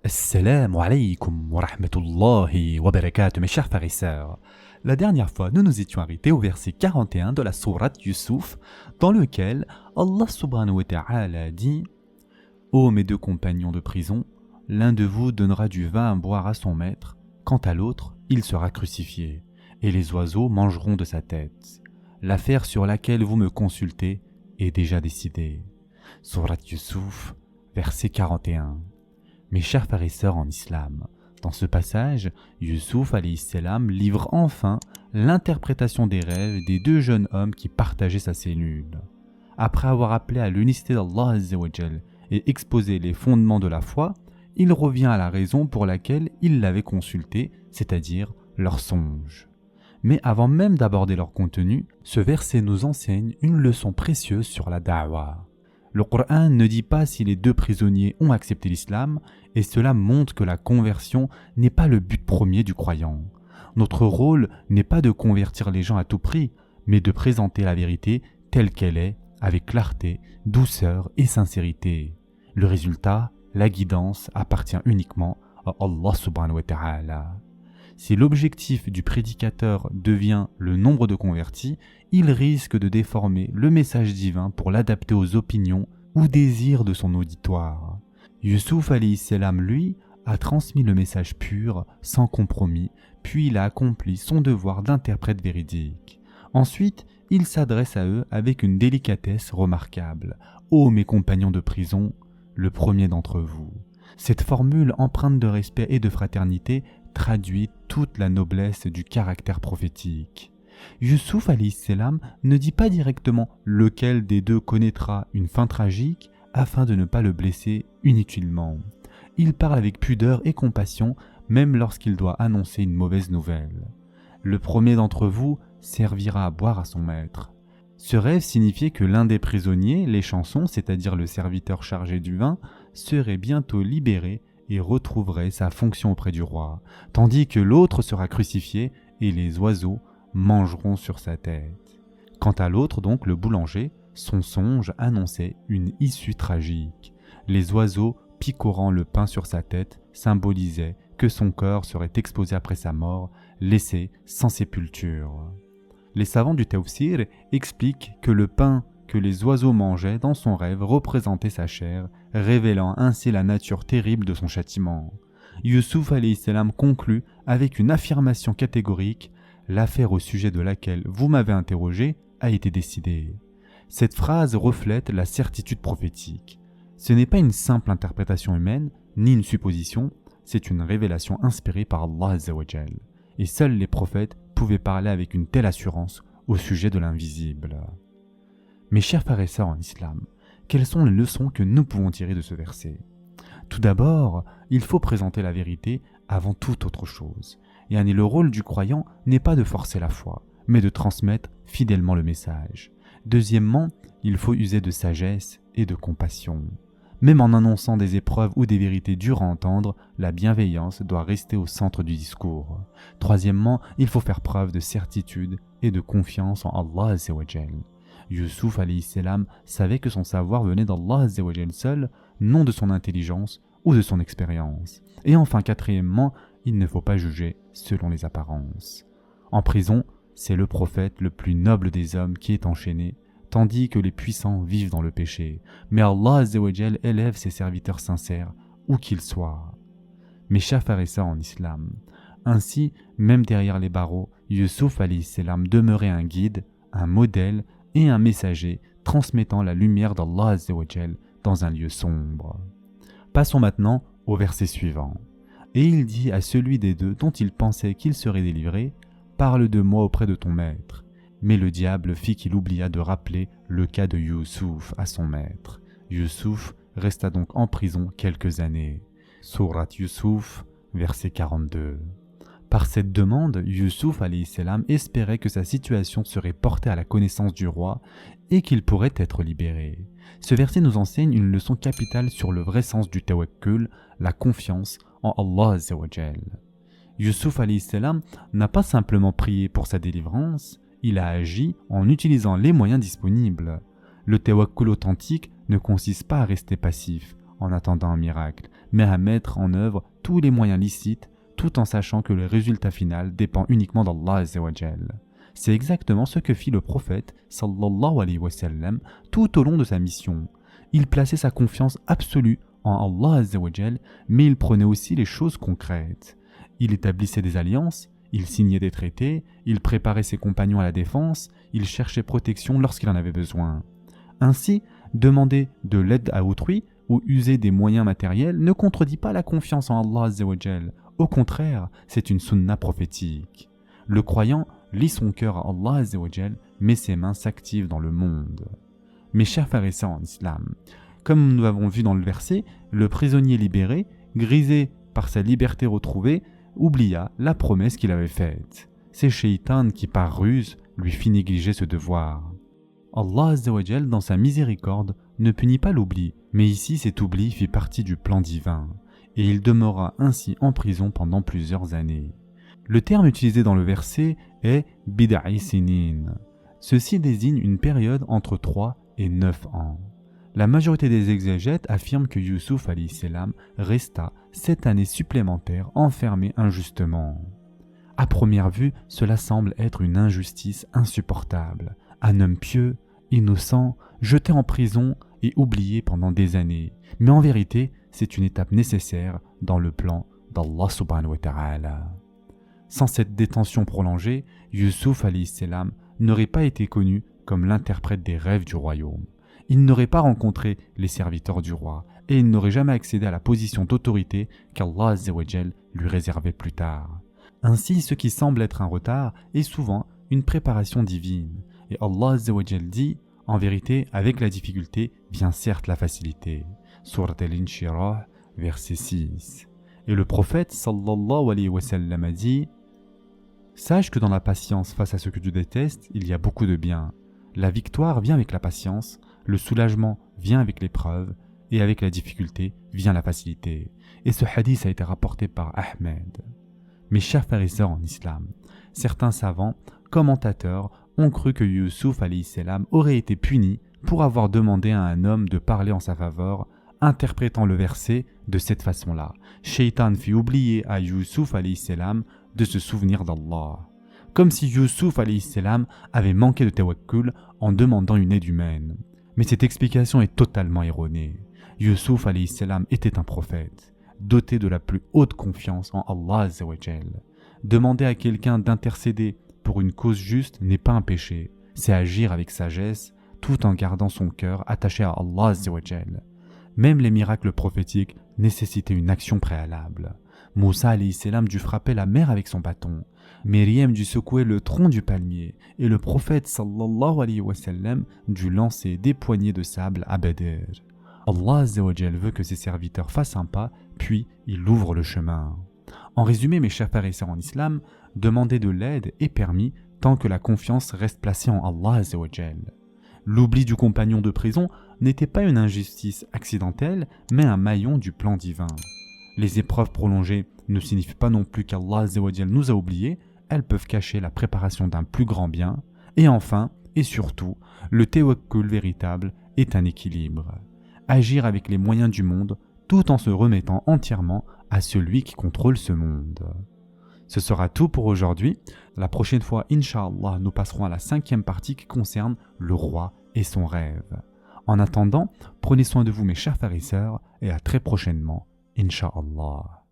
Assalamu alaikum wa rahmatullahi wa barakatuh, mes chers frères et sœurs. La dernière fois, nous nous étions arrêtés au verset 41 de la sourate Yusuf, dans lequel Allah subhanahu wa ta'ala dit « Ô mes deux compagnons de prison, l'un de vous donnera du vin à boire à son maître, quant à l'autre, il sera crucifié, et les oiseaux mangeront de sa tête. L'affaire sur laquelle vous me consultez est déjà décidée. » Sourate Yusuf, verset 41. Mes chers frères et sœurs en islam, dans ce passage, Yusuf alayhi salam livre enfin l'interprétation des rêves des deux jeunes hommes qui partageaient sa cellule. Après avoir appelé à l'unicité d'Allah Azza wa Jal et exposé les fondements de la foi, il revient à la raison pour laquelle il l'avait consulté, c'est-à-dire leurs songes. Mais avant même d'aborder leur contenu, ce verset nous enseigne une leçon précieuse sur la da'wah. Le Coran ne dit pas si les deux prisonniers ont accepté l'islam, et cela montre que la conversion n'est pas le but premier du croyant. Notre rôle n'est pas de convertir les gens à tout prix, mais de présenter la vérité telle qu'elle est, avec clarté, douceur et sincérité. Le résultat, la guidance, appartient uniquement à Allah subhanahu wa ta'ala. Si l'objectif du prédicateur devient le nombre de convertis, il risque de déformer le message divin pour l'adapter aux opinions ou désirs de son auditoire. Yusuf alayhi salam, lui, a transmis le message pur, sans compromis, puis il a accompli son devoir d'interprète véridique. Ensuite, il s'adresse à eux avec une délicatesse remarquable. « Ô mes compagnons de prison, le premier d'entre vous ». Cette formule empreinte de respect et de fraternité traduit toute la noblesse du caractère prophétique. Yusuf alayhi salam ne dit pas directement lequel des deux connaîtra une fin tragique afin de ne pas le blesser inutilement. Il parle avec pudeur et compassion même lorsqu'il doit annoncer une mauvaise nouvelle. Le premier d'entre vous servira à boire à son maître. Ce rêve signifiait que l'un des prisonniers, les chansons, c'est-à-dire le serviteur chargé du vin, serait bientôt libéré et retrouverait sa fonction auprès du roi, tandis que l'autre sera crucifié et les oiseaux mangeront sur sa tête. Quant à l'autre, donc le boulanger, son songe annonçait une issue tragique. Les oiseaux picorant le pain sur sa tête symbolisaient que son corps serait exposé après sa mort, laissé sans sépulture. Les savants du Tafsir expliquent que le pain que les oiseaux mangeaient dans son rêve représentait sa chair, révélant ainsi la nature terrible de son châtiment. Yusuf alayhi salam conclut avec une affirmation catégorique: « L'affaire au sujet de laquelle vous m'avez interrogé a été décidée ». Cette phrase reflète la certitude prophétique. Ce n'est pas une simple interprétation humaine, ni une supposition, c'est une révélation inspirée par Allah Azza wa Jal. Et seuls les prophètes pouvaient parler avec une telle assurance au sujet de l'invisible. Mes chers frères et sœurs en islam, quelles sont les leçons que nous pouvons tirer de ce verset? Tout d'abord, il faut présenter la vérité avant toute autre chose. Et le rôle du croyant n'est pas de forcer la foi, mais de transmettre fidèlement le message. Deuxièmement, il faut user de sagesse et de compassion. Même en annonçant des épreuves ou des vérités dures à entendre, la bienveillance doit rester au centre du discours. Troisièmement, il faut faire preuve de certitude et de confiance en Allah Azza wa Jal. Yusuf alayhi salam savait que son savoir venait d'Allah Azza wa Jal seul, non de son intelligence ou de son expérience. Et enfin, quatrièmement, il ne faut pas juger selon les apparences. En prison, c'est le prophète le plus noble des hommes qui est enchaîné, tandis que les puissants vivent dans le péché. Mais Allah Azza wa Jal élève ses serviteurs sincères, où qu'ils soient. Mes chers frères et sœurs en islam, ainsi, même derrière les barreaux, Yusuf alayhi salam demeurait un guide, un modèle et un messager transmettant la lumière d'Allah Azza wa Jal dans un lieu sombre. Passons maintenant au verset suivant. Et il dit à celui des deux dont il pensait qu'il serait délivré: « Parle de moi auprès de ton maître. » Mais le diable fit qu'il oublia de rappeler le cas de Yusuf à son maître. Yusuf resta donc en prison quelques années. Sourate Yusuf, verset 42. Par cette demande, Yusuf alayhi salam espérait que sa situation serait portée à la connaissance du roi et qu'il pourrait être libéré. Ce verset nous enseigne une leçon capitale sur le vrai sens du tawakkul, la confiance en Allah Azza wa Jal. Yusuf alayhi salam n'a pas simplement prié pour sa délivrance, il a agi en utilisant les moyens disponibles. Le tawakkul authentique ne consiste pas à rester passif, en attendant un miracle, mais à mettre en œuvre tous les moyens licites, tout en sachant que le résultat final dépend uniquement d'Allah Azza wa Jal. C'est exactement ce que fit le prophète sallallahu alayhi wa sallam tout au long de sa mission. Il plaçait sa confiance absolue en Allah Azza wa Jal, mais il prenait aussi les choses concrètes. Il établissait des alliances, il signait des traités, il préparait ses compagnons à la défense, il cherchait protection lorsqu'il en avait besoin. Ainsi, demander de l'aide à autrui ou user des moyens matériels ne contredit pas la confiance en Allah Azza wa Jal. Au contraire, c'est une sunna prophétique. Le croyant lie son cœur à Allah Azza wa Jal, mais ses mains s'activent dans le monde. Mes chers frères et sœurs en islam, comme nous l'avons vu dans le verset, le prisonnier libéré, grisé par sa liberté retrouvée, oublia la promesse qu'il avait faite. C'est Shaitan qui, par ruse, lui fit négliger ce devoir. Allah Azza wa Jal, dans sa miséricorde, ne punit pas l'oubli, mais ici cet oubli fit partie du plan divin, et il demeura ainsi en prison pendant plusieurs années. Le terme utilisé dans le verset est « bid'i sinin ». Ceci désigne une période entre 3 et 9 ans. La majorité des exégètes affirment que Yusuf alayhi salam resta 7 années supplémentaires enfermé injustement. À première vue, cela semble être une injustice insupportable. Un homme pieux, innocent, jeté en prison et oublié pendant des années. Mais en vérité, c'est une étape nécessaire dans le plan d'Allah subhanahu wa ta'ala. Sans cette détention prolongée, Yusuf alayhi salam n'aurait pas été connu comme l'interprète des rêves du royaume. Il n'aurait pas rencontré les serviteurs du roi et il n'aurait jamais accédé à la position d'autorité qu'Allah Azza wa Jal lui réservait plus tard. Ainsi, ce qui semble être un retard est souvent une préparation divine. Et Allah Azza wa Jal dit, en vérité, avec la difficulté vient certes la facilité. Surat Al-Inshirah, verset 6. Et le prophète sallallahu alayhi wa sallam a dit, « Sache que dans la patience face à ce que tu détestes, il y a beaucoup de bien. La victoire vient avec la patience, le soulagement vient avec l'épreuve, et avec la difficulté vient la facilité. » Et ce hadith a été rapporté par Ahmed. Mes chers frères et sœurs en islam, certains savants, commentateurs, ont cru que Yusuf alayhi salam aurait été puni pour avoir demandé à un homme de parler en sa faveur, interprétant le verset de cette façon-là. Shaitan fit oublier à Yusuf alayhi salam de se souvenir d'Allah. Comme si Yusuf alayhi salam avait manqué de tawakkul en demandant une aide humaine. Mais cette explication est totalement erronée. Yusuf alayhi salam était un prophète, doté de la plus haute confiance en Allah Azza wa Jal. Demander à quelqu'un d'intercéder pour une cause juste n'est pas un péché, c'est agir avec sagesse tout en gardant son cœur attaché à Allah Azza wa Jal. Même les miracles prophétiques nécessitaient une action préalable. Moussa alayhi salam dut frapper la mer avec son bâton. Myriam dut secouer le tronc du palmier et le prophète sallallahu alayhi wa sallam dut lancer des poignées de sable à Badr. Allah Azza wa Jal veut que ses serviteurs fassent un pas, puis il ouvre le chemin. En résumé, mes chers frères et sœurs en islam, demander de l'aide est permis tant que la confiance reste placée en Allah Azza wa Jal. L'oubli du compagnon de prison n'était pas une injustice accidentelle, mais un maillon du plan divin. Les épreuves prolongées ne signifient pas non plus qu'Allah Azza wa Jal nous a oubliés, elles peuvent cacher la préparation d'un plus grand bien. Et enfin, et surtout, le tawakkul véritable est un équilibre. Agir avec les moyens du monde tout en se remettant entièrement à celui qui contrôle ce monde. Ce sera tout pour aujourd'hui. La prochaine fois, Inch'Allah, nous passerons à la 5e partie qui concerne le roi et son rêve. En attendant, prenez soin de vous mes chers frères et sœurs et à très prochainement, Inch'Allah.